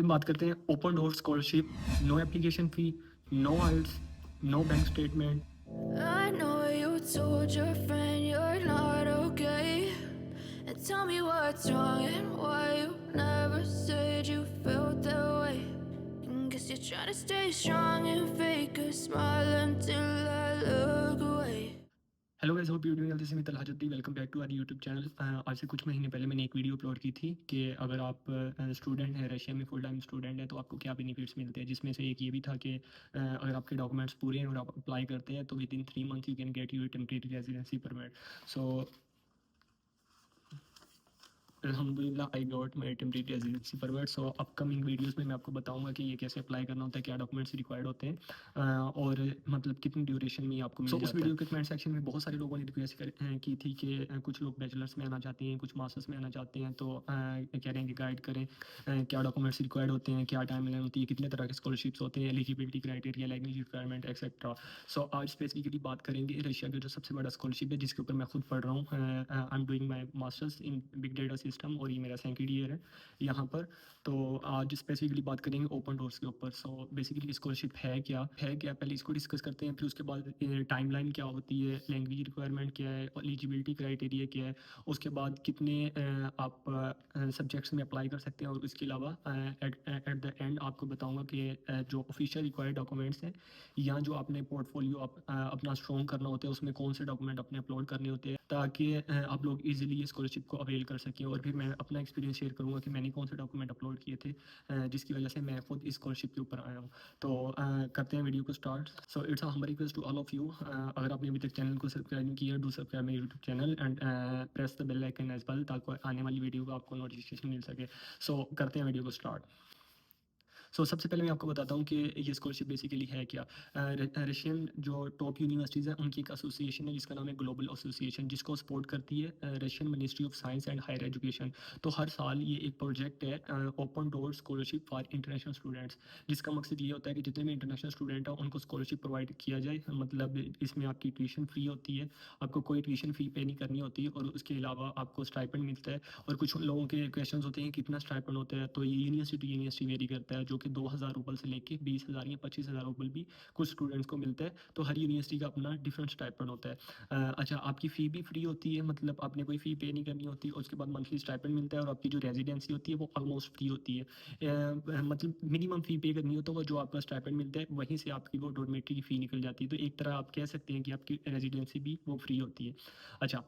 बात करते हैं open door scholarship, no application fee, no hassles, no bank statement. I know you told your friend you're not okay. And tell me what's wrong and why you never said you felt that way. And guess you're trying to stay strong and fake a smile until I look away. Hello guys, hope you doing well. This is Mittal हाजद्दी। Welcome back to our YouTube channel. आज से कुछ महीने पहले मैंने एक video upload की थी कि अगर आप स्टूडेंट हैं, रशिया में फुल टाइम स्टूडेंट हैं, तो आपको क्या बेनिफिट्स मिलते हैं, जिसमें से एक ये भी था कि अगर आपके डॉक्यूमेंट्स पूरे हैं और आप अप्लाई करते हैं तो within 3 month you can get your temporary residency permit. So अल्हम्दुलिल्लाह I got my temporary residency permit. So upcoming videos में मैं आपको बताऊंगा कि ये कैसे अप्लाई करना होता है, क्या डॉक्यूमेंट्स रिक्वायर्ड होते हैं और मतलब कितनी ड्यूरेशन में आपको मिल जाता है। उस वीडियो के कमेंट सेक्शन में बहुत सारे लोगों ने रिक्वेस्ट की थी कि कुछ लोग बैचलर्स में आना चाहते हैं, कुछ मास्टर्स में आना चाहते हैं, तो कह रहे हैं कि गाइड करें क्या डॉक्यूमेंट्स रिक्वायर्ड होते हैं, क्या टाइम लाइन होती है, कितने तरह के स्कॉलरशिप्स होते हैं, eligibility criteria, language requirement etcetera. So आज स्पेसिफिकली बात करेंगे रशिया का जो सबसे बड़ा स्कॉलरशिप है, जिसके ऊपर मैं खुद पढ़ रहा हूँ। I am doing my masters in big data system और ये मेरा सेकेंड ईयर है यहाँ पर। तो आज स्पेसिफिकली बात करेंगे ओपन डोर्स के ऊपर। सो बेसिकली स्कॉलरशिप है क्या पहले इसको डिस्कस करते हैं, फिर उसके बाद टाइमलाइन क्या होती है, लैंग्वेज रिक्वायरमेंट क्या है, एलिजिबिलिटी क्राइटेरिया क्या है, उसके बाद कितने आप सब्जेक्ट्स में अप्लाई कर सकते हैं, और उसके अलावा एट द एंड आपको बताऊंगा कि जो ऑफिशियल रिक्वायर्ड डॉक्यूमेंट्स हैं या जो आपने पोर्टफोलियो अपना स्ट्रॉन्ग करना होता है, उसमें कौन से डॉक्यूमेंट अपने अपलोड करने होते हैं, ताकि आप लोग इजीली स्कॉलरशिप को अवेल कर सकें। और फिर मैं अपना एक्सपीरियंस शेयर करूंगा कि मैंने कौन से डॉक्यूमेंट अपलोड किए थे जिसकी वजह से मैं खुद इस स्कॉलरशिप के ऊपर आया हूँ। तो करते हैं वीडियो को start. So it's a humble request to all of you, अगर आपने अभी तक चैनल को सब्सक्राइब नहीं किया, do subscribe my YouTube channel and press the bell icon as well, ताकि आने वाली वीडियो का आपको नोटिफिकेशन मिल सके। सो करते हैं वीडियो को स्टार्ट। सबसे पहले मैं आपको बताता हूँ कि ये स्कॉलरशिप बेसिकली है क्या। रशियन जो टॉप यूनिवर्सिटीज़ हैं उनकी एक एसोसिएशन है जिसका नाम है ग्लोबल एसोसिएशन, जिसको सपोर्ट करती है Russian ministry of science and higher education. तो हर साल ये एक प्रोजेक्ट है, open door scholarship for international students, जिसका मकसद ये होता है कि जितने भी इंटरनेशनल स्टूडेंट हैं उनको स्कॉलरशिप प्रोवाइड किया जाए। मतलब इसमें आपकी ट्यूशन फ्री होती है, आपको कोई ट्यूशन फ़ी पे नहीं करनी होती, और उसके अलावा आपको स्टाइपेंड मिलता है। और कुछ लोगों के क्वेश्चन होते हैं कितना स्टाइपेंड होता है, तो ये यूनिवर्सिटी वेरी करता है, जो कि 2,000 रूपल से लेके 20,000 या 25,000 रूपल भी कुछ स्टूडेंट्स को मिलता है। तो हर यूनिवर्सिटी का अपना डिफरेंट स्टाइपेंड होता है। अच्छा, आपकी फ़ी भी फ्री होती है, मतलब आपने कोई फ़ी पे नहीं करनी होती, और उसके बाद मंथली स्टाइपेंड मिलता है, और आपकी जो रेजिडेंसी होती है वो ऑलमोस्ट फ्री होती है। मतलब मिनिमम फ़ी पे करनी हो तो वो जो आपका स्टाइपेंड मिलता है वहीं से आपकी वो डॉर्मेट्री की फ़ी निकल जाती है। तो एक तरह आप कह सकते हैं कि आपकी रेजिडेंसी भी वो फ्री होती है। अच्छा,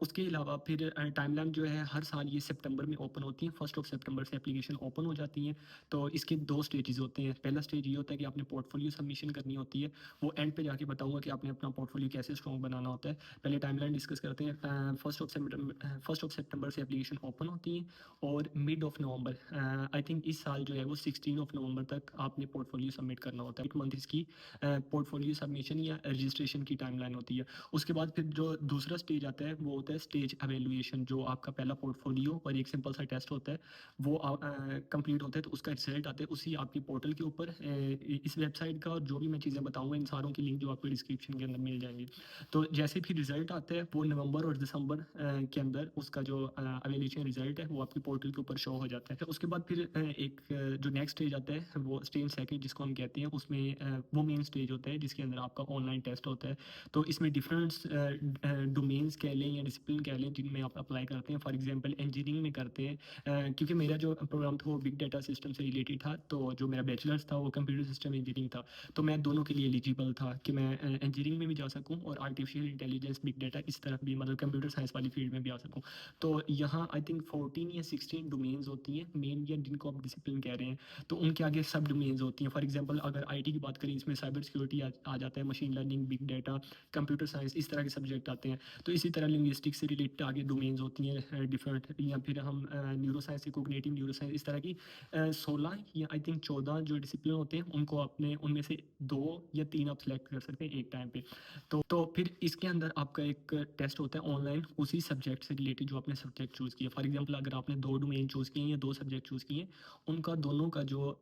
उसके अलावा फिर टाइमलाइन जो है हर साल ये सितंबर में ओपन होती है। 1 सितंबर से एप्लीकेशन ओपन हो जाती है। तो इसके 2 स्टेजेस होते हैं। पहला स्टेज ये होता है कि आपने पोर्टफोलियो सबमिशन करनी होती है। वो एंड पे जाके बताऊंगा कि आपने अपना पोर्टफोलियो कैसे स्ट्रॉन्ग बनाना होता है। पहले टाइमलाइन डिस्कस करते हैं। 1 सितंबर से एप्लीकेशन ओपन होती है, और mid of November, I think इस साल जो है वो 16 नवंबर तक आपने पोर्टफोलियो सबमिट करना होता है। 8 मंथ इसकी पोर्टफोलियो सबमिशन या रजिस्ट्रेशन की टाइमलाइन होती है। उसके बाद फिर जो दूसरा स्टेज आता है वो होता है स्टेज एवेल्युएशन, जो आपका पहला पोर्टफोलियो और एक सिंपल सा टेस्ट होता है वो कंप्लीट होता है, तो उसका रिजल्ट आता है उसी आपकी पोर्टल के ऊपर। इस वेबसाइट का और जो भी मैं चीज़ें बताऊंगा इन सारों की लिंक जो आपको डिस्क्रिप्शन के अंदर मिल जाएंगी। तो जैसे भी रिजल्ट आता है वो नवंबर और दिसंबर के अंदर उसका जो एवेल्यूएशन रिजल्ट है वो आपकी पोर्टल के ऊपर शो हो जाता है। तो उसके बाद फिर एक जो नेक्स्ट स्टेज आता है वो स्टेज सेकंड जिसको हम कहते हैं, उसमें वो मेन स्टेज होता है जिसके अंदर आपका ऑनलाइन टेस्ट होता है। तो इसमें डिफरेंट डोमेन्स कह लें या डिसिप्लिन कह लें जिनमें आप अप्लाई करते हैं। फॉर एग्जांपल इंजीनियरिंग में करते हैं, क्योंकि मेरा जो प्रोग्राम था वो बिग डाटा सिस्टम से रिलेटेड था, तो जो मेरा बैचलर्स था वो कंप्यूटर सिस्टम इंजीनियरिंग था। तो मैं दोनों के लिए एलिजिबल था कि मैं इंजीनियरिंग में भी जा सकूँ और आर्टिफिशियल इंटेलिजेंस बिग डाटा इस तरफ भी, मतलब कंप्यूटर साइंस वाली फील्ड में भी आ सकूँ। तो यहाँ आई थिंक 14 या 16 डोमेन्स होती हैं मेन, या जिनको आप डिसिप्लिन कह रहे हैं, तो उनके आगे सब डोमेन्स होती हैं। फॉर एग्जांपल अगर आईटी की बात करें, इसमें साइबर सिक्योरिटी आ जाता है, machine learning, big data, computer science, इस तरह के सब्जेक्ट आते हैं। तो इसी तरह लिंग्विस्टिक्स से रिलेटेड आगे डोमेन्स होती हैं डिफरेंट, या फिर हम न्यूरो साइंस से कोग्निटिव न्यूरो साइंस, इस तरह की 16 या आई थिंक 14 जो डिसिप्लिन होते हैं उनको अपने उनमें से 2 या 3 आप सेलेक्ट कर सकते हैं एक टाइम पे। तो फिर इसके अंदर आपका एक टेस्ट होता है ऑनलाइन उसी सब्जेक्ट से रिलेटेड जो आपने सब्जेक्ट चूज़ किया। फॉर एग्जांपल अगर आपने 2 डोमेन चूज़ किए हैं या 2 सब्जेक्ट चूज़ किए हैं, उनका दोनों का जो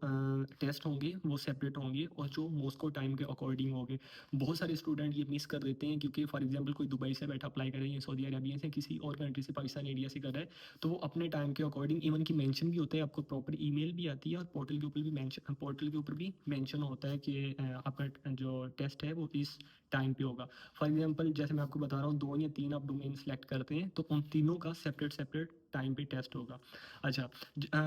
टेस्ट होंगे वो सेपरेट होंगे और जो मॉस्को टाइम के अकॉर्डिंग होंगे। बहुत सारे स्टूडेंट ये मिस कर देते हैं क्योंकि फॉर एग्जांपल कोई दुबई से बैठा अप्लाई कर रहे हैं या सऊदी अरेबिया से किसी और कंट्री से, पाकिस्तान, इंडिया से कर रहा है, तो वो अपने टाइम के अकॉर्डिंग इवन की मेंशन भी होता है, आपको प्रॉपर ईमेल भी आती है और पोर्टल के ऊपर भी मेंशन होता है कि आपका जो टेस्ट है वो इस टाइम पे होगा। फॉर एग्जांपल जैसे मैं आपको बता रहा हूँ 2 या 3 आप डोमेन सेलेक्ट करते हैं तो उन तीनों का सेपरेट टाइम पे टेस्ट होगा। अच्छा,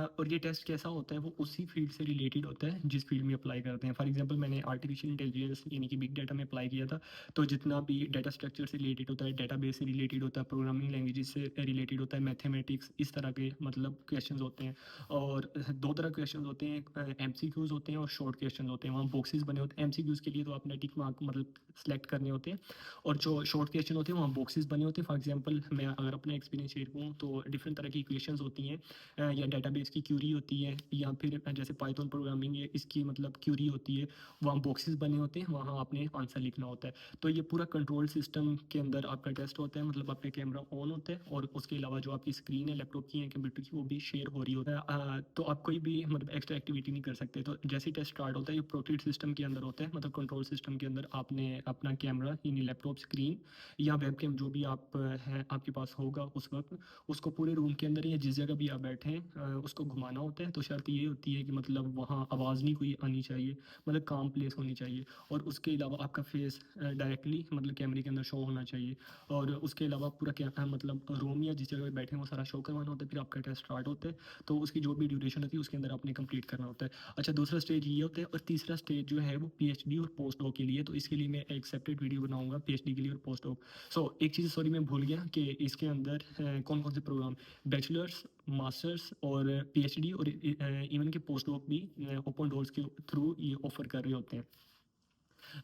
और ये टेस्ट कैसा होता है वो उसी फील्ड से रिलेटेड होता है जिस फील्ड में अप्लाई करते हैं। फॉर एग्जांपल मैंने आर्टिफिशियल इंटेलिजेंस यानी कि बिग डाटा में अप्लाई किया था, तो जितना भी डाटा स्ट्रक्चर से रिलेटेड होता है, डेटाबेस से रिलेटेड होता है, प्रोग्रामिंग लैंग्वेजेस से रिलेटेड होता है, मैथमेटिक्स, इस तरह के मतलब क्वेश्चंस होते हैं। और 2 तरह के क्वेश्चंस होते हैं, एमसीक्यूज होते हैं और शॉर्ट क्वेश्चंस होते हैं। वहाँ बॉक्सेस बने होते हैं। एमसीक्यूज के लिए तो आपने टिक मार्क मतलब सेलेक्ट करने होते हैं और जो शॉर्ट क्वेश्चन होते हैं वहाँ बॉक्सेस बने होते हैं। फॉर एग्जांपल मैं अगर अपना एक्सपीरियंस शेयर करूँ तो डिफरेंट तरह की इक्वेशंस होती हैं, या डेटाबेस की क्यूरी होती है, या फिर जैसे पाइथन प्रोग्रामिंग है इसकी मतलब क्यूरी होती है, वहाँ बॉक्सेस बने होते हैं, वहाँ आपने आंसर लिखना होता है। तो ये पूरा कंट्रोल सिस्टम के अंदर आपका टेस्ट होता है, मतलब आपका कैमरा ऑन होता है और उसके अलावा जो आपकी स्क्रीन है लैपटॉप की या कंप्यूटर की वो भी शेयर हो रही होता है। तो आप कोई भी मतलब एक्स्ट्रा एक्टिविटी नहीं कर सकते। तो जैसे ही टेस्ट स्टार्ट होता है ये प्रोटेक्ट सिस्टम के अंदर होता है, मतलब कंट्रोल सिस्टम के अंदर आपने अपना कैमरा यानी लैपटॉप स्क्रीन या वेब कैम जो भी आप है आपके पास होगा उस वक्त, उसको पूरे रूम के अंदर या जिस जगह भी आप बैठे हैं उसको घुमाना होता है। तो शर्त ये होती है कि मतलब वहाँ आवाज़ नहीं कोई आनी चाहिए, मतलब काम प्लेस होनी चाहिए, और उसके अलावा आपका फेस डायरेक्टली मतलब कैमरे के अंदर शो होना चाहिए। और उसके अलावा पूरा मतलब रूम या जिस जगह पे बैठे हैं वो सारा शो करवाना होता है। फिर आपका टेस्ट स्टार्ट होता है, तो उसकी जो भी ड्यूरेशन होती है उसके अंदर आपने कंप्लीट करना होता है। अच्छा, दूसरा स्टेज ये होता है और तीसरा स्टेज जो है वो पीएचडी और पोस्ट डॉक के लिए। तो इसके लिए मैं एक सेपरेट वीडियो बनाऊंगा पीएचडी के लिए और पोस्ट डॉक। एक चीज़ सॉरी मैं भूल गया कि इसके अंदर कौन कौन से प्रोग्राम बैचलर्स, मास्टर्स और पीएचडी और इवन के पोस्ट डॉक भी ओपन डोर्स के थ्रू ये ऑफर कर रहे होते हैं।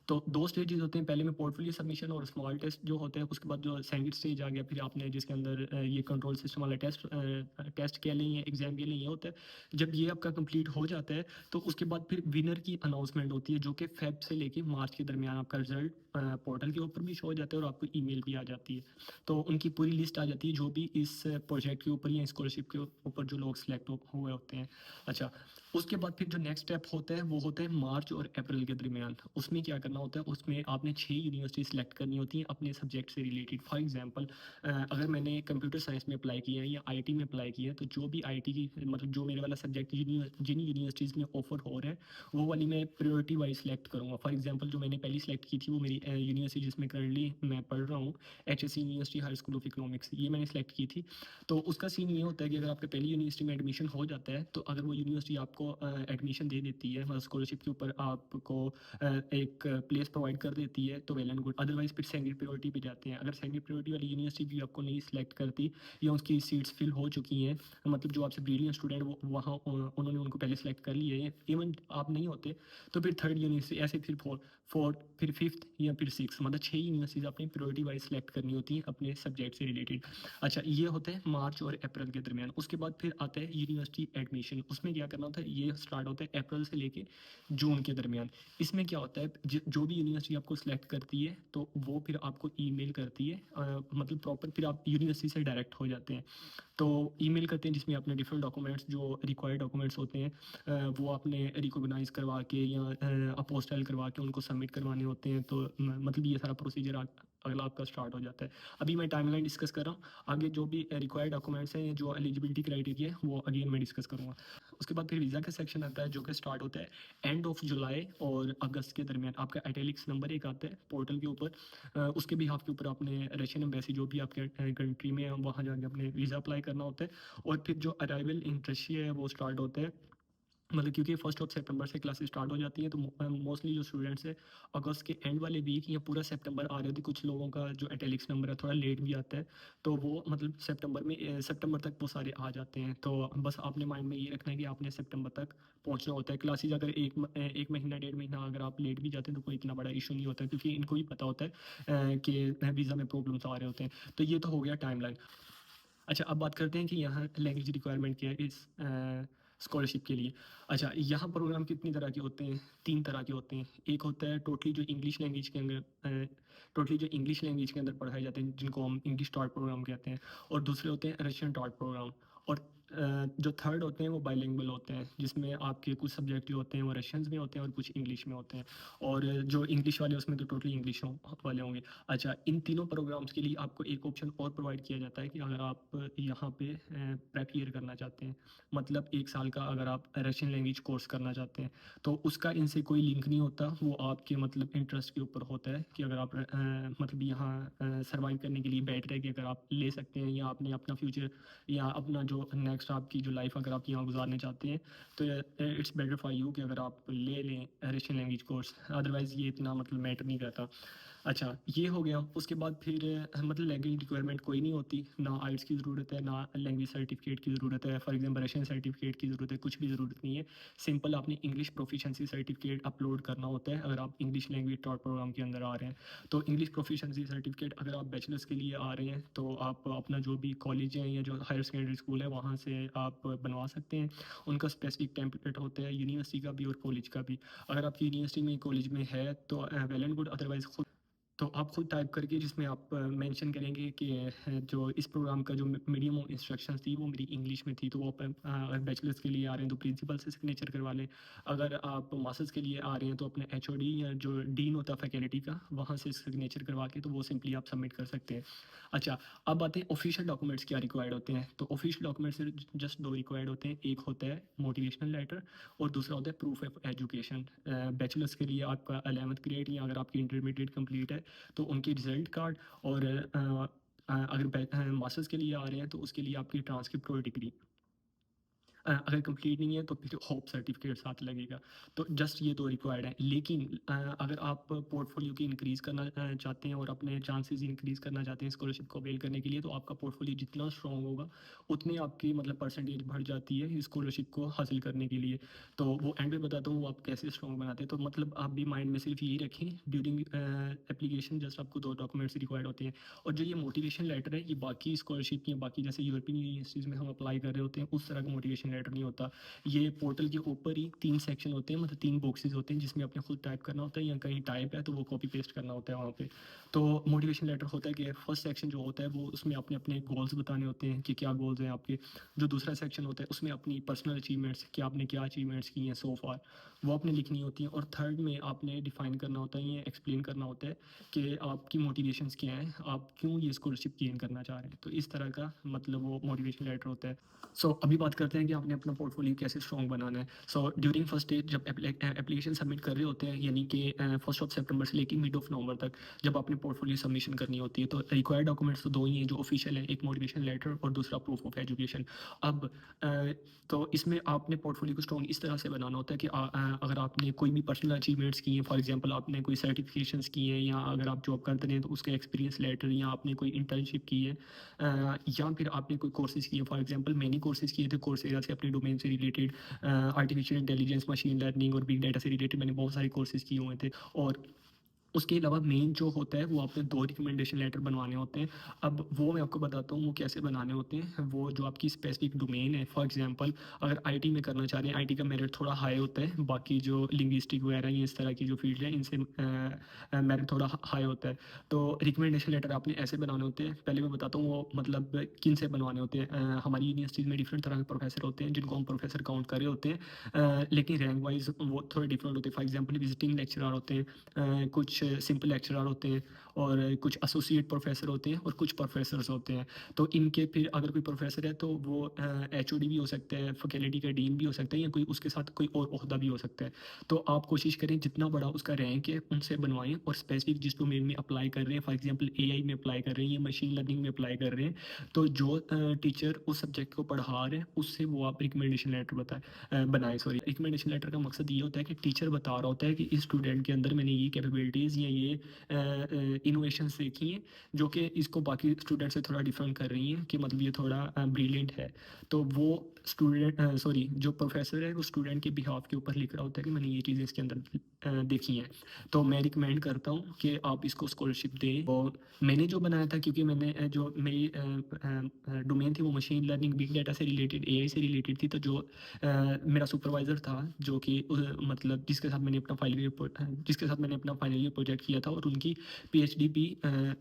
तो 2 स्टेजेस होते हैं, पहले में पोर्टफोलियो सबमिशन और स्मॉल टेस्ट जो होते हैं, उसके बाद जो सेकंड स्टेज आ गया फिर आपने जिसके अंदर ये कंट्रोल सिस्टम वाला टेस्ट के लिए एग्जाम के लिए ये होता है। जब ये आपका कंप्लीट हो जाता है तो उसके बाद फिर विनर की अनाउंसमेंट होती है जो कि फेब से लेके मार्च के दरमियान आपका रिजल्ट पोर्टल के ऊपर भी शो हो जाता है और आपको ईमेल भी आ जाती है। तो उनकी पूरी लिस्ट आ जाती है जो भी इस प्रोजेक्ट के ऊपर या स्कॉलरशिप के ऊपर जो लोग सिलेक्ट हुए होते हैं। अच्छा, उसके बाद फिर जो नेक्स्ट स्टेप होता है वो होता है मार्च और अप्रैल के दरमियान। उसमें क्या करना होता है, उसमें आपने 6 यूनिवर्सिटी सेलेक्ट करनी होती हैं अपने सब्जेक्ट से रिलेटेड। फॉर एग्जांपल अगर मैंने कंप्यूटर साइंस में अप्लाई किया है या आईटी में अप्लाई किया है, तो जो भी आईटी की मतलब जो मेरे वाला सब्जेक्ट जिन यूनिवर्सिटीज़ में ऑफर हो रहा है वो वाली मैं प्रायोरिटी वाइज सेलेक्ट करूँगा। फॉर एग्जांपल जो मैंने पहली सेलेक्ट की थी वो मेरी यूनिवर्सिटी जिसमें करंटली मैं पढ़ रहा हूँ, HSC university high school of economics, ये मैंने सेलेक्ट की थी। तो उसका सीन ये होता है कि अगर आपके पहली यूनिवर्सिटी में एडमिशन हो जाता है तो अगर वो यूनिवर्सिटी आपको एडमिशन दे देती है, मतलब स्कॉलरशिप के ऊपर आपको एक प्लेस प्रोवाइड कर देती है तो वेल एंड गुड। अदरवाइज फिर सेकंड प्रायोरिटी पे जाते हैं। अगर सेकंड प्रायोरिटी वाली यूनिवर्सिटी भी आपको नहीं सिलेक्ट करती या उसकी सीट्स फिल हो चुकी हैं, मतलब जो आपसे ब्रिलियंट स्टूडेंट वो वहाँ उन्होंने उनको पहले सेलेक्ट कर लिए हैं, इवन आप नहीं होते, तो फिर थर्ड यूनिवर्सिटी, ऐसे फिर फोर्थ, फिर फिफ्थ या फिर सिक्स, मतलब 6 यूनिवर्सिटीज़ अपनी प्रायोरिटी वाइज सेलेक्ट करनी होती हैं अपने सब्जेक्ट से रिलेटेड। अच्छा, ये होता है मार्च और अप्रैल के दरमियान। उसके बाद फिर आता है यूनिवर्सिटी एडमिशन। उसमें क्या करना होता है, ये स्टार्ट होता है अप्रैल से लेके जून के दरमियान। इसमें क्या होता है, जो भी यूनिवर्सिटी आपको सिलेक्ट करती है तो वो फिर आपको ईमेल करती है, मतलब प्रॉपर फिर आप यूनिवर्सिटी से डायरेक्ट हो जाते हैं। तो ईमेल करते हैं जिसमें अपने डिफरेंट डॉक्यूमेंट्स जो रिक्वायर्ड डॉक्यूमेंट्स होते हैं वो आपने रिकॉग्नाइज करवा के या अपोस्टाइल करवा के उनको सबमिट करवाने होते हैं। तो मतलब ये सारा प्रोसीजर अगला आपका स्टार्ट हो जाता है। अभी मैं टाइमलाइन डिस्कस कर रहा हूँ, आगे जो भी रिक्वायर्ड डॉक्यूमेंट्स हैं, जो एलिजिबिलिटी क्राइटेरिया है वो अगेन मैं डिस्कस करूँगा। उसके बाद फिर वीज़ा का सेक्शन आता है जो कि स्टार्ट होता है एंड ऑफ जुलाई और अगस्त के दरमियान। आपका इटैलिक्स नंबर एक आता है पोर्टल के ऊपर, उसके बिहाफ के ऊपर आपने रशियन एम्बेसी जो भी आपके कंट्री में है वहाँ जाके अपने वीज़ा अप्लाई करना होता है। और फिर जो अराइवल इन रशिया है वो स्टार्ट होता है, मतलब क्योंकि 1 सितंबर से क्लासेस स्टार्ट हो जाती हैं, तो मोस्टली जो स्टूडेंट्स हैं अगस्त के एंड वाले वीक या पूरा सितंबर आ रहे होते हैं। कुछ लोगों का जो इटैलिक्स नंबर है थोड़ा लेट भी आता है, तो वो मतलब सितंबर तक वो सारे आ जाते हैं। तो बस आपने माइंड में ये रखना है कि आपने सितंबर तक पहुंचना होता है। क्लासेज अगर एक महीना 1.5 महीना अगर आप लेट भी जाते हैं तो कोई इतना बड़ा इशू नहीं होता है, क्योंकि इनको भी पता होता है कि वीज़ा में प्रॉब्लम्स आ रहे होते हैं। तो ये तो हो गया टाइमलाइन। अच्छा, अब बात करते हैं कि यहाँ लैंग्वेज रिक्वायरमेंट क्या है। स्कॉलरशिप के लिए। अच्छा, यहाँ प्रोग्राम कितनी तरह के होते हैं? 3 तरह के होते हैं। एक होता है टोटली जो इंग्लिश लैंग्वेज के अंदर पढ़ाए जाते हैं, जिनको हम इंग्लिश टॉट प्रोग्राम कहते हैं, और दूसरे होते हैं रशियन टॉट प्रोग्राम। और जो थर्ड होते हैं वो बाइलिंगुअल होते हैं, जिसमें आपके कुछ सब्जेक्ट जो होते हैं वो रशियंस में होते हैं और कुछ इंग्लिश में होते हैं। और जो इंग्लिश वाले उसमें तो टोटली इंग्लिश वाले होंगे। अच्छा, इन तीनों प्रोग्राम्स के लिए आपको एक ऑप्शन और प्रोवाइड किया जाता है कि अगर आप यहाँ पे प्रेप ईयर करना चाहते हैं, मतलब 1 साल का अगर आप रशियन लैंग्वेज कोर्स करना चाहते हैं, तो उसका इनसे कोई लिंक नहीं होता। वो आपके मतलब इंटरेस्ट के ऊपर होता है कि अगर आप मतलब यहाँ सर्वाइव करने के लिए बेटर है कि अगर आप ले सकते हैं, या आपने अपना फ्यूचर या अपना जो नेक्स्ट आपकी जो लाइफ अगर आप यहाँ गुजारना चाहते हैं, तो इट्स बेटर फॉर यू कि अगर आप ले लें रशियन लैंग्वेज कोर्स। अदरवाइज़ ये इतना मतलब मैटर नहीं करता। अच्छा, ये हो गया। उसके बाद फिर मतलब लैंग्वेज रिक्वायरमेंट कोई नहीं होती, ना आइल्स की ज़रूरत है, ना लैंग्वेज सर्टिफिकेट की ज़रूरत है, फॉर एग्जांपल रशियन सर्टिफिकेट की ज़रूरत है, कुछ भी ज़रूरत नहीं है। सिंपल आपने इंग्लिश प्रोफिशिएंसी सर्टिफिकेट अपलोड करना होता है अगर आप इंग्लिश लैंग्वेज टॉट प्रोग्राम के अंदर आ रहे हैं। तो इंग्लिश प्रोफिशिएंसी सर्टिफिकेट अगर आप बैचलर्स के लिए आ रहे हैं, तो आप अपना जो भी कॉलेज है या जो हायर सेकेंडरी स्कूल है वहाँ से आप बनवा सकते हैं। उनका स्पेसिफिक टेम्पलेट होता है यूनिवर्सिटी का भी और कॉलेज का भी। अगर आपकी यूनिवर्सिटी में कॉलेज में है तो वेल एंड गुड, अदरवाइज़ खुद तो आप खुद टाइप करके जिसमें आप मेंशन करेंगे कि जो इस प्रोग्राम का जो मीडियम ऑफ इंस्ट्रक्शंस थी वो मेरी इंग्लिश में थी, तो वो अगर बैचलर्स के लिए आ रहे हैं तो प्रिंसिपल से सिग्नेचर करवा लें। अगर आप मास्टर्स के लिए आ रहे हैं तो अपने एचओडी या जो डीन होता है फैकल्टी का, वहाँ से सिग्नेचर करवा के तो वो सिंपली आप सबमिट कर सकते हैं। अच्छा, अब आते हैं ऑफिशियल डॉक्यूमेंट्स क्या रिक्वायर्ड होते हैं। तो ऑफिशियल डॉक्यूमेंट्स जस्ट 2 रिक्वायर्ड होते हैं। एक होता है मोटिवेशनल लेटर और दूसरा होता है प्रूफ ऑफ एजुकेशन। बैचलर्स के लिए आपका 11th ग्रेड या अगर आपकी इंटरमीडिएट कंप्लीट है तो उनकी रिजल्ट कार्ड, और अगर मास्टर्स के लिए आ रहे हैं तो उसके लिए आपकी ट्रांसक्रिप्ट और डिग्री। अगर कंप्लीट नहीं है तो फिर होप सर्टिफिकेट साथ लगेगा। तो जस्ट ये 2 रिक्वायर्ड है। लेकिन अगर आप पोर्टफोलियो की इंक्रीज़ करना चाहते हैं और अपने चांसेस इंक्रीज़ करना चाहते हैं स्कॉलरशिप को अवेल करने के लिए, तो आपका पोर्टफोलियो जितना स्ट्रॉन्ग होगा उतनी आपकी मतलब परसेंटेज बढ़ जाती है स्कॉलरशिप को हासिल करने के लिए। तो वो एंड में बताता हूँ वो आप कैसे स्ट्रॉन्ग बनाते हैं। तो मतलब आप भी माइंड में सिर्फ यही रखें, ड्यूरिंग एप्लीकेशन जस्ट आपको 2 डॉक्यूमेंट्स रिक्वायर्ड होते हैं। और जो ये मोटिवेशन लेटर है, ये बाकी स्कॉलरशिप या बाकी जैसे यूरोपियन यूनिवर्सिटीज़ में हम अप्लाई कर रहे होते हैं उस तरह का मोटिवेशन लेटर नहीं होता। ये पोर्टल के ऊपर ही 3 सेक्शन होते हैं, मतलब 3 बॉक्सेस होते हैं जिसमें आपने खुद टाइप करना होता है, या कहीं टाइप है तो वो कॉपी पेस्ट करना होता है वहाँ पे। तो मोटिवेशन लेटर होता है कि फर्स्ट सेक्शन जो होता है वो उसमें आपने अपने गोल्स बताने होते हैं कि क्या गोल्स हैं आपके। जो दूसरा सेक्शन होता है उसमें अपनी पर्सनल अचीवमेंट्स, कि आपने क्या अचीवमेंट्स की हैं सो फार, वो आपने लिखनी होती हैं। और थर्ड में आपने डिफाइन करना होता है, ये एक्सप्लेन करना होता है कि आपकी मोटिवेशंस क्या हैं, आप क्यों ये स्कॉलरशिप गेन करना चाह रहे हैं। तो इस तरह का मतलब वो मोटिवेशन लेटर होता है। अभी बात करते हैं कि आपने अपना पोर्टफोलियो कैसे स्ट्रॉन्ग बनाना है। ड्यूरिंग फर्स्ट स्टेज जब एप्लीकेशन सबमिट कर रहे होते हैं, यानी कि 1 सितंबर से लेकर मिड ऑफ नवंबर तक जब आपने पोर्टफोलियो सबमिशन करनी होती है, तो रिक्वायर्ड डॉक्यूमेंट्स तो 2 ही हैं जो ऑफिशियल है, एक मोटिवेशन लेटर और दूसरा प्रूफ ऑफ एजुकेशन। अब तो इसमें आपने पोर्टफोलियो को स्ट्रॉन्ग इस तरह से बनाना होता है कि अगर आपने कोई भी पर्सनल अचीवमेंट्स की हैं, फॉर एग्जांपल आपने कोई सर्टिफिकेशंस की हैं, या अगर आप जॉब करते हैं तो उसका एक्सपीरियंस लेटर, या आपने कोई इंटर्नशिप की है, या फिर आपने कोई कोर्सेज किए, फॉर एग्जांपल मैंने कोर्सेज किए थे कोर्सेरा से अपने डोमेन से related, artificial intelligence, machine learning और बिग डाटा से रिलेटेड मैंने बहुत सारे कोर्सेज किए हुए थे। और उसके अलावा मेन जो होता है वो आपने 2 रिकमेंडेशन लेटर बनवाने होते हैं। अब वो मैं आपको बताता हूँ वो कैसे बनाने होते हैं। वो जो आपकी स्पेसिफिक डोमेन है, फॉर एग्जांपल अगर आईटी में करना चाह रहे हैं, आईटी का मेरिट थोड़ा हाई होता है, बाकी जो लिंग्विस्टिक वगैरह ये इस तरह की जो फील्ड है इनसे मेरिट थोड़ा हाई होता है। तो रिकमेंडेशन लेटर आपने ऐसे बनाने होते हैं। पहले मैं बताता हूँ वो मतलब किन से बनवाने होते हैं। हमारी यूनिवर्सिटीज़ में डिफरेंट तरह के प्रोफेसर होते हैं जिनको हम प्रोफेसर काउंट कर रहे होते हैं, लेकिन रैंक वाइज वो थोड़े डिफरेंट होते हैं। फॉर एग्जाम्पल विजिटिंग लेक्चरर होते हैं, कुछ सिंपल लेक्चरर होते हैं, और कुछ एसोसिएट प्रोफेसर होते हैं, और कुछ प्रोफेसर्स होते हैं। तो इनके फिर अगर कोई प्रोफेसर है तो वो एचओडी भी हो सकता है, फैकल्टी का डीन भी हो सकता है, या कोई उसके साथ कोई और ओहदा भी हो सकता है। तो आप कोशिश करें जितना बड़ा उसका रैंक है उनसे बनवाएं, और स्पेसिफिक जिस डोमेन में अप्लाई कर रहे हैं, फॉर एग्जाम्पल एआई में अप्लाई कर रहे हैं या मशीन लर्निंग में अप्लाई कर रहे हैं, तो जो टीचर उस सब्जेक्ट को पढ़ा रहे हैं उससे वो आप रिकमेंडेशन लेटर बनाएं। सॉरी, रिकमेंडेशन लेटर का मकसद ये होता है कि टीचर बता रहा होता है कि इस स्टूडेंट के अंदर मैंने ये कैपेबिलिटीज़ या ये इनोवेशंस देखी हैं जो कि इसको बाकी स्टूडेंट से थोड़ा डिफरेंट कर रही हैं, कि मतलब ये थोड़ा ब्रिलियंट है। तो वो जो प्रोफेसर है वो स्टूडेंट के बिहाफ के ऊपर लिख रहा होता है कि मैंने ये चीज़ें इसके अंदर देखी हैं। तो मैं रिकमेंड करता हूँ कि आप इसको स्कॉलरशिप दें। और मैंने जो बनाया था, क्योंकि मैंने जो मेरी डोमेन थी वो मशीन लर्निंग बिग डाटा से रिलेटेड, एआई से रिलेटेड थी। तो जो मेरा सुपरवाइज़र था जो कि मतलब जिसके साथ मैंने अपना फाइनल ईयर प्रोजेक्ट किया था, और उनकी पीएचडी भी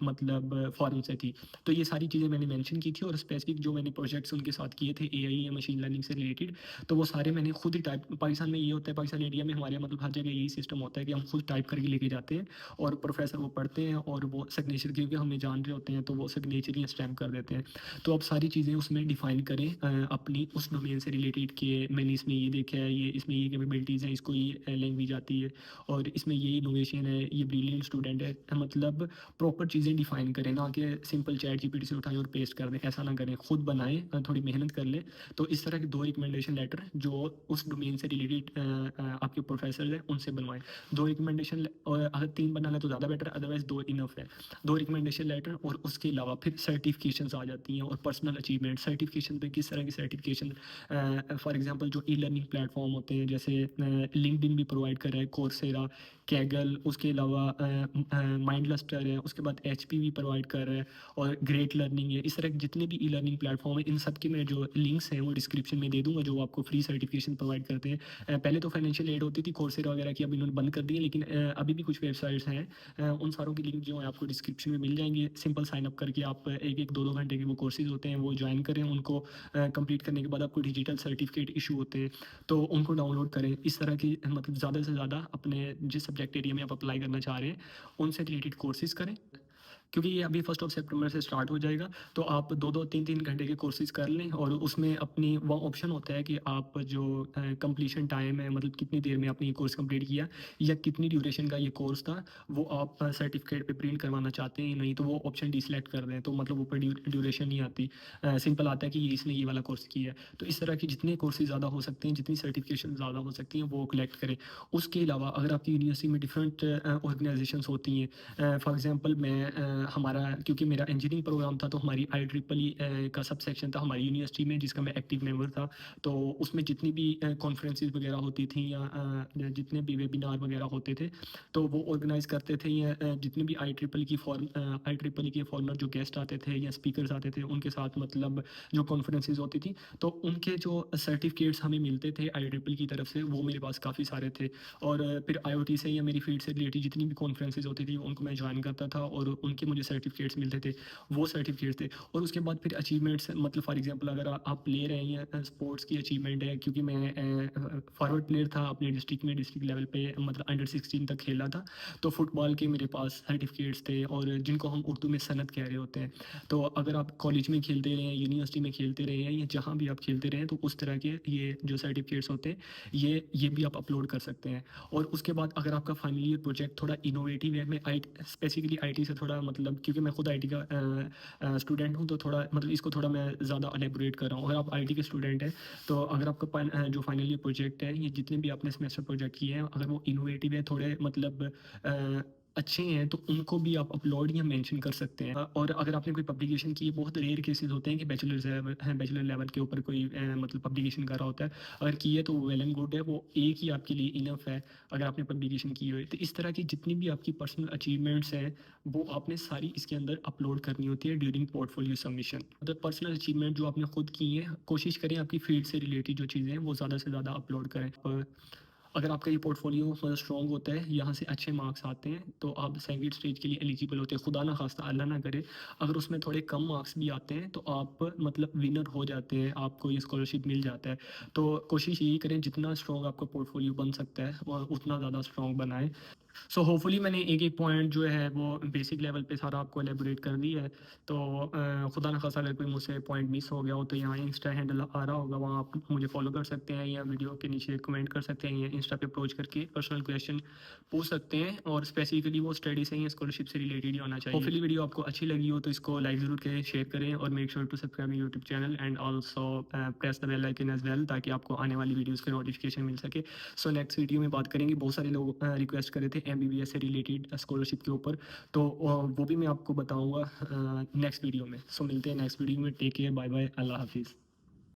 मतलब फॉरेन से थी। तो ये सारी चीज़ें मैंने मेंशन की थी, और स्पेसिफिक जो मैंने प्रोजेक्ट्स उनके साथ किए थे एआई या मशीन लर्निंग से रिलेटेड, तो वो सारे मैंने खुद ही टाइप, पाकिस्तान में ये होता है, पाकिस्तान इंडिया में हमारे मतलब हर जगह यही सिस्टम होता है कि हम खुद टाइप करके लेके जाते हैं, और प्रोफेसर वो पढ़ते हैं, और वो सिग्नेचर, क्योंकि हमें जान रहे होते हैं, तो वो सिग्नेचर या स्टैम्प कर देते हैं। तो आप सारी चीज़ें उसमें डिफाइन करें अपनी उस डोमेन से रिलेटेड, कि मैंने इसमें ये देखा है, ये इसमें ये कैपेबिलिटीज़ हैं, इसको ये लैंग्वेज आती है, और इसमें ये इनोवेशन है, ये ब्रिलियंट स्टूडेंट है। मतलब प्रॉपर चीज़ें डिफाइन करें, ना कि सिंपल चैट जीपीटी से उठाएं और पेस्ट कर दें। ऐसा ना करें, खुद बनाएं, थोड़ी मेहनत कर लें। तो इस तरह के 2 रिकमेंडेशन लेटर जो उस डोमेन से रिलेटेड आपके प्रोफेसर हैं उनसे बनवाएं। 2 रिकमेंडेशन, और अगर 3 बना लें तो ज़्यादा बेटर, अदरवाइज़ 2 इनफ है। 2 रिकमेंडेशन लेटर, और उसके अलावा फिर सर्टिफिकेशंस आ जाती हैं, और पर्सनल अचीवमेंट सर्टिफिकेशन पे किस तरह की सर्टिफिकेशन, फॉर एग्जांपल जो ई लर्निंग प्लेटफॉर्म होते हैं, जैसे लिंक्डइन भी प्रोवाइड कर रहा है, कोर्सेरा, कैगल, उसके अलावा माइंडलस्टर है, उसके बाद एचपी भी प्रोवाइड कर रहा है, और ग्रेट लर्निंग है। इस तरह के जितने भी ई लर्निंग प्लेटफॉर्म है, इन सब के मैं जो लिंक्स हैं वो डिस्क्रिप्शन में दे दूंगा, जो आपको फ्री सर्टिफिकेशन प्रोवाइड करते हैं। पहले तो फाइनेंशियल एड होती थी कोर्सेरा वगैरह की, अब इन्होंने बंद कर दी है, लेकिन अभी भी कुछ वेबसाइट्स हैं, उन सारों की लिंक जो है आपको डिस्क्रिप्शन में मिल जाएंगे। सिंपल साइन अप करके आप एक एक 2 घंटे के वो कोर्सेज होते हैं वो ज्वाइन करें, उनको कंप्लीट करने के बाद आपको डिजिटल सर्टिफिकेट इशू होते हैं, तो उनको डाउनलोड करें। इस तरह की मतलब ज़्यादा से ज़्यादा अपने जिस सब्जेक्ट एरिया में आप अप्लाई करना चाह रहे हैं उनसे रिलेटेड कोर्सेज करें, क्योंकि ये अभी 1 सितंबर से स्टार्ट हो जाएगा। तो आप 2-2 3-3 घंटे के कोर्सेज़ कर लें, और उसमें अपनी वो ऑप्शन होता है कि आप जो कंप्लीशन टाइम है, मतलब कितनी देर में आपने ये कोर्स कंप्लीट किया, या कितनी ड्यूरेशन का ये कोर्स था, वो आप सर्टिफिकेट पे प्रिंट करवाना चाहते हैं या नहीं, तो वो ऑप्शन डिसेलेक्ट कर दें, तो मतलब ऊपर ड्यूरेशन नहीं आती, सिंपल आता है कि इसने ये वाला कोर्स किया है। तो इस तरह के जितने कोर्सेज ज़्यादा हो सकते हैं, जितनी सर्टिफिकेशन ज़्यादा हो सकती हैं, वो कलेक्ट करें। उसके अलावा अगर आपकी यूनिवर्सिटी में डिफरेंट ऑर्गेनाइजेशंस होती हैं, फॉर एग्जांपल मैं हमारा, क्योंकि मेरा इंजीनियरिंग प्रोग्राम था, तो हमारी IEEE का सब सेक्शन था हमारी यूनिवर्सिटी में, जिसका मैं एक्टिव मेंबर था। तो उसमें जितनी भी कॉन्फ्रेंसेस वगैरह होती थी, या जितने भी वेबिनार वगैरह होते थे, तो वो ऑर्गेनाइज करते थे, या जितने भी IEEE के फॉरनर जो गेस्ट आते थे या स्पीकर्स आते थे, उनके साथ मतलब जो कॉन्फ्रेंसेस होती थी, तो उनके जो सर्टिफिकेट्स हमें मिलते थे IEEE की तरफ से, वो मेरे पास काफ़ी सारे थे। और फिर IoT से या मेरी फील्ड से रिलेटेड जितनी भी कॉन्फ्रेंसेस होती थी, उनको मैं ज्वाइन करता था, और उनके मुझे सर्टिफिकेट्स मिलते थे, वो सर्टिफिकेट्स थे। और उसके बाद फिर अचीवमेंट्स, मतलब फॉर एग्जांपल अगर आप प्लेयर हैं या स्पोर्ट्स की अचीवमेंट है, क्योंकि मैं फॉरवर्ड प्लेयर था अपने डिस्ट्रिक्ट में, डिस्ट्रिक्ट लेवल पे मतलब अंडर 16 तक खेला था। तो फुटबॉल के मेरे पास सर्टिफिकेट्स थे, और जिनको हम उर्दू में सनद कह रहे होते हैं। तो अगर आप कॉलेज में खेलते रहे हैं, यूनिवर्सिटी में खेलते रहे हैं, या जहाँ भी आप खेलते रहे हैं, तो उस तरह के ये जो सर्टिफिकेट्स होते हैं, ये भी आप अपलोड कर सकते हैं। और उसके बाद अगर आपका फाइनल ईयर प्रोजेक्ट थोड़ा इनोवेटिव है, मैं आई स्पेसिफिकली आईटी से थोड़ा, मतलब क्योंकि मैं खुद आईटी का स्टूडेंट हूँ, तो थोड़ा मतलब इसको थोड़ा मैं ज़्यादा एलेबोरेट कर रहा हूँ। अगर आप आईटी के स्टूडेंट हैं, तो अगर आपका जो फाइनल ईयर प्रोजेक्ट है, ये जितने भी आपने सेमेस्टर प्रोजेक्ट किए हैं, अगर वो इनोवेटिव है, थोड़े मतलब अच्छे हैं, तो उनको भी आप अपलोड या मेंशन कर सकते हैं। और अगर आपने कोई पब्लिकेशन की है, बहुत रेयर केसेस होते हैं कि बैचलर लेवल के ऊपर कोई मतलब पब्लिकेशन कर रहा होता है। अगर की है तो वेल एंड गुड है, वो एक ही आपके लिए इनफ है अगर आपने पब्लिकेशन की हुई है। तो इस तरह की जितनी भी आपकी पर्सनल अचीवमेंट्स हैं, वो आपने सारी इसके अंदर अपलोड करनी होती है ड्यूरिंग पोर्टफोलियो सबमिशन। मतलब पर्सनल अचीवमेंट जो आपने खुद की है, कोशिश करें आपकी फील्ड से रिलेटेड जो चीज़ें हैं वो ज़्यादा से ज़्यादा अपलोड करें। और अगर आपका ये पोर्टफोलियो मतलब स्ट्रॉन्ग होता है, यहाँ से अच्छे मार्क्स आते हैं, तो आप सेकंड स्टेज के लिए एलिजिबल होते हैं। खुदा ना खास्ता, अल्लाह ना करे, अगर उसमें थोड़े कम मार्क्स भी आते हैं, तो आप मतलब विनर हो जाते हैं, आपको ये स्कॉलरशिप मिल जाता है। तो कोशिश यही करें, जितना स्ट्रॉन्ग आपका पोर्टफोलियो बन सकता है, उतना ज़्यादा स्ट्रॉन्ग बनाएं। सो होपफुली मैंने एक एक पॉइंट जो है वो बेसिक लेवल पे सारा आपको एलेबोरेट कर दिया है। तो खुदा ना खासा अगर कोई मुझसे पॉइंट मिस हो गया हो, तो यहाँ इंस्टा हैंडल आ रहा होगा, वहाँ आप मुझे फॉलो कर सकते हैं, या वीडियो के नीचे कमेंट कर सकते हैं, या इंस्टा पे अप्रोच करके पर्सनल क्वेश्चन पूछ सकते हैं। और स्पेसिफिकली वो स्टडी से या स्कॉलरशिप से रिलेटेड ही होना चाहिए। होपफुली वीडियो आपको अच्छी लगी हो, तो इसको लाइक ज़रूर करें, शेयर करें, और make sure to subscribe my YouTube channel, and also press the bell icon as well, ताकि आपको आने वाली वीडियोज़ का नोटिफिकेशन मिल सके। सो नेक्स्ट वीडियो में बात करेंगे, बहुत सारे लोग रिक्वेस्ट कर रहे थे MBBS से रिलेटेड स्कॉलरशिप के ऊपर, तो वो भी मैं आपको बताऊंगा नेक्स्ट वीडियो में। सो मिलते हैं नेक्स्ट वीडियो में, टेक केयर, बाय बाय, अल्लाह हाफिज़।